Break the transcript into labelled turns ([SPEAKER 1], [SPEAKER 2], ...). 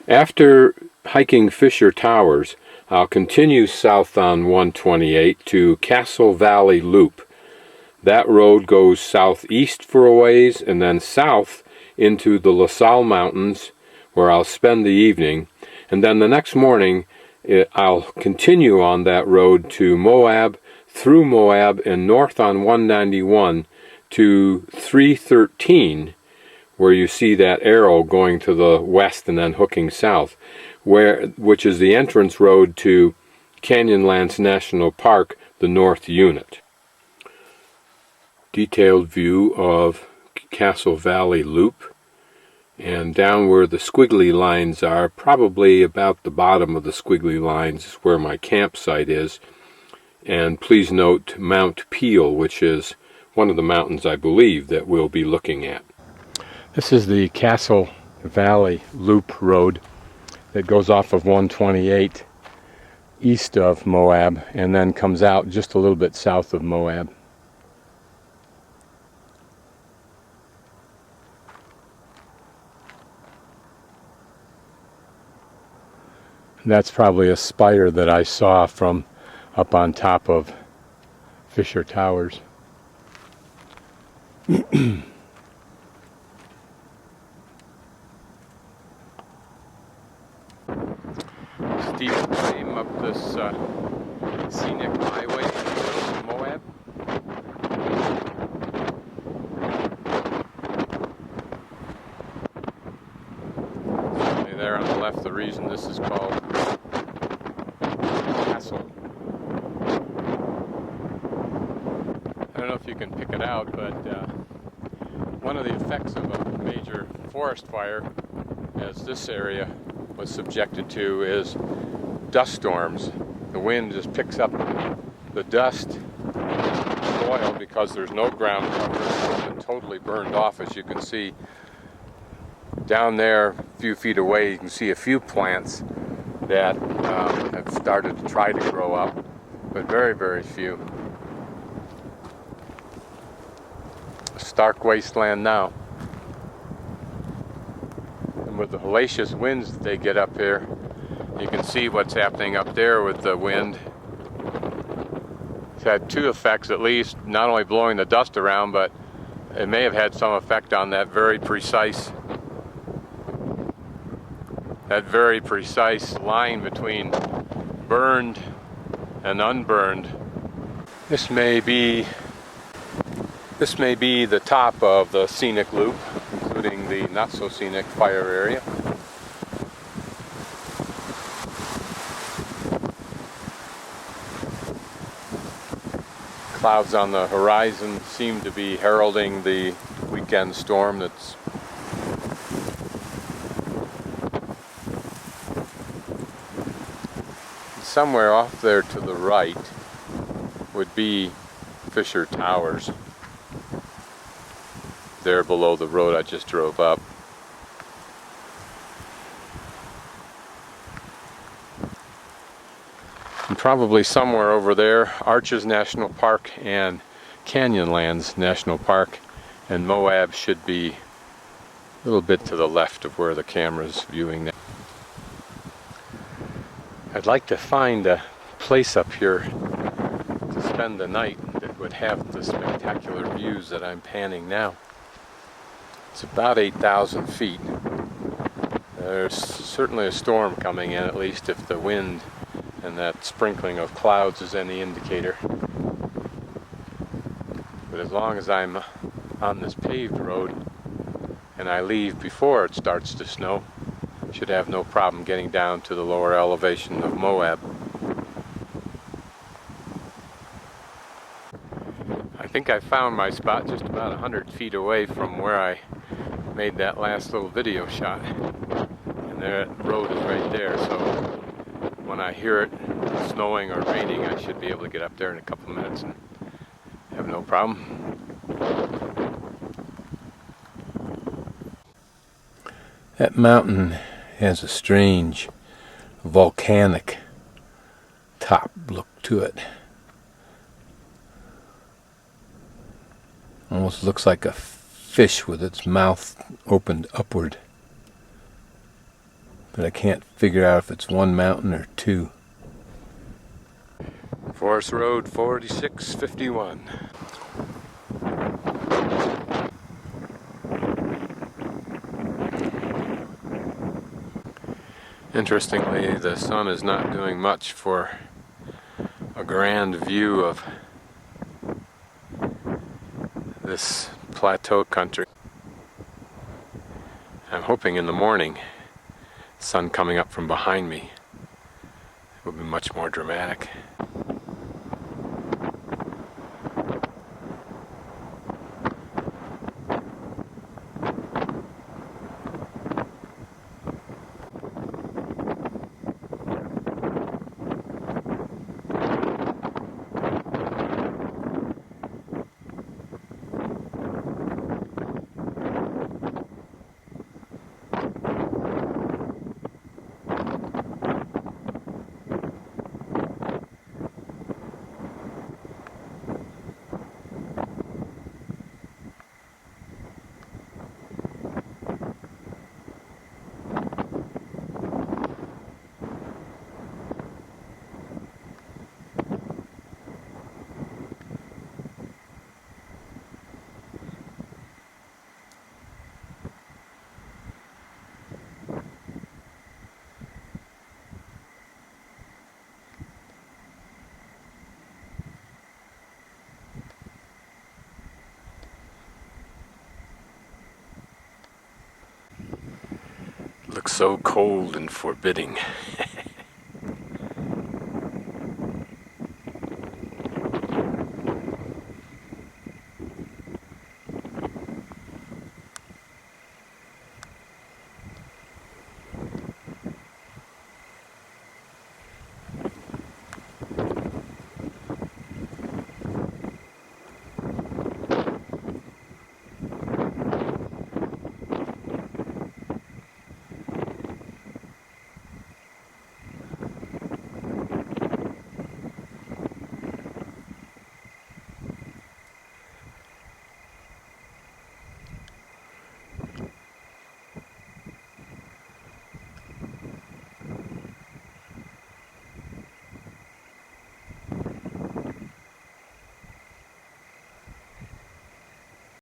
[SPEAKER 1] After hiking Fisher Towers, I'll continue south on 128 to Castle Valley Loop. That road goes southeast for a ways and then south into the La Salle Mountains, where I'll spend the evening, and then the next morning I'll continue on that road to Moab, through Moab, and north on 191 to 313, where you see that arrow going to the west and then hooking south, which is the entrance road to Canyonlands National Park, the North Unit. Detailed view of Castle Valley Loop, and down where the squiggly lines are, probably about the bottom of the squiggly lines is where my campsite is. And please note Mount Peel, which is one of the mountains I believe that we'll be looking at. This is the Castle Valley Loop Road that goes off of 128 east of Moab and then comes out just a little bit south of Moab. That's probably a spire that I saw from up on top of Fisher Towers. Steep climb up this scenic highway to Moab. Certainly there on the left, the reason this is called Castle. I don't know if you can pick it out, but one of the effects of a major forest fire, as this area was subjected to, is dust storms. The wind just picks up the dust, soil, because there's no ground cover. It's been totally burned off, as you can see. Down there, a few feet away, you can see a few plants that have started to try to grow up, but very, very few. A stark wasteland now. And with the hellacious winds that they get up here, you can see what's happening up there with the wind. It's had two effects at least, not only blowing the dust around, but it may have had some effect on that very precise line between burned and unburned. This may be the top of the scenic loop, including the not so scenic fire area. Clouds on the horizon seem to be heralding the weekend storm that's somewhere off there to the right would be Fisher Towers, there below the road I just drove up. And probably somewhere over there, Arches National Park and Canyonlands National Park, and Moab should be a little bit to the left of where the camera's viewing now. I'd like to find a place up here to spend the night that would have the spectacular views that I'm panning now. It's about 8,000 feet. There's certainly a storm coming in, at least if the wind and that sprinkling of clouds is any indicator. But as long as I'm on this paved road and I leave before it starts to snow, should have no problem getting down to the lower elevation of Moab. I think I found my spot just about 100 feet away from where I made that last little video shot. And the road is right there, so when I hear it snowing or raining, I should be able to get up there in a couple of minutes and have no problem. That mountain has a strange volcanic top look to it. Almost looks like a fish with its mouth opened upward. but I can't figure out if it's one mountain or two. Forest Road 4651. Interestingly, the sun is not doing much for a grand view of this plateau country. I'm hoping in the morning, sun coming up from behind me will be much more dramatic. Looks so cold and forbidding.